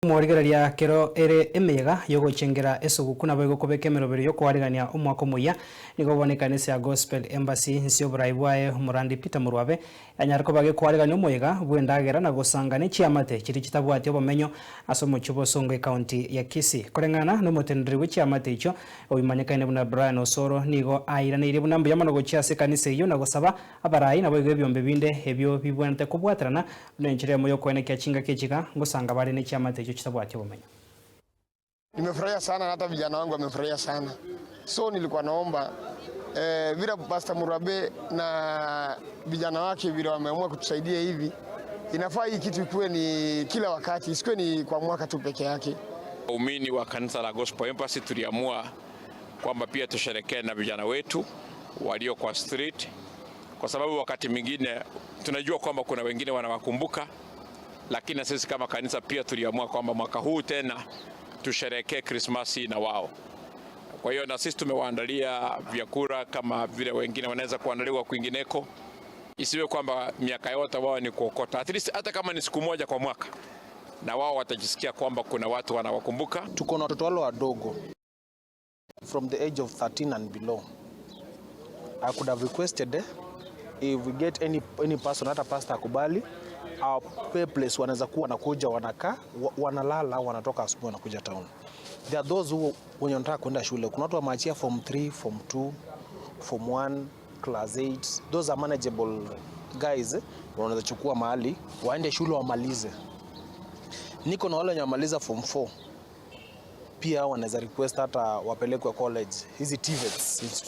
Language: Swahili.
Mwarigereria kero ere emega yogochengera esuguku nabo igokobeka emerobero yo kwarigania omwaka omuya nigo bonekanisa ya Gospel Embassy nsio buraibwae Murandi Peter Murwabe anyariko bage kwarigania omwega bwendagera na gosangana chiamate chiri chitabwati obomenyo asomo chibo Songwe County ya Kisii korengana no motenderi w'chiamate icho obimanyekane buna Brian Osoro nigo airaneire buna mbya mano gochiase kanisa iyo na gosaba abarayi nabo igo byombe binde ebyo bibwente kubwatrana nenchire moyo kwenekya chinga kechiga ngosanga bari ne chiamate chitabwati obomenyo. Nimefurahia sana hata vijana wangu wamefurahia sana. So nilikuwa naomba vile Pastor Murwabe na vijana wake vile wameamua kutusaidia hivi, inafaa hii kitu ikuwe ni kila wakati, isikuwe ni kwa mwaka tu peke yake. Waumini wa kanisa la Gospel Embassy tuliamua kwamba pia tusherekee na vijana wetu walio kwa street, kwa sababu wakati mwingine tunajua kwamba kuna wengine wanawakumbuka, lakini sisi kama kanisa pia tuliamua kwamba mwaka huu tena tusherekee Krismasi na wao. Kwa hiyo na sisi tumewaandalia vyakula kama vile wengine wanaweza kuandaliwa kwingineko. Isiwe kwamba miaka yote wao ni kuokota. At least hata kama ni siku moja kwa mwaka, na wao watajisikia kwamba kuna watu wanawakumbuka. Tuko na watoto wale wadogo from the age of 13 and below. I could have requested if we get any person, hata pastor akubali, our place wanaweza kuwa wanakuja wanakaa wanalala wanatoka asubuhi wanakuja town. There are those who wenye wanataka kwenda shule. Kuna watu wameachia form 3, form 2, form 1, class 8. Those are manageable guys. Wanaweza chukua mahali waende shule wamalize. Niko na wale wenye wamaliza form 4. Pia wanaweza request hata wapelekwe college. Hizi TVETs,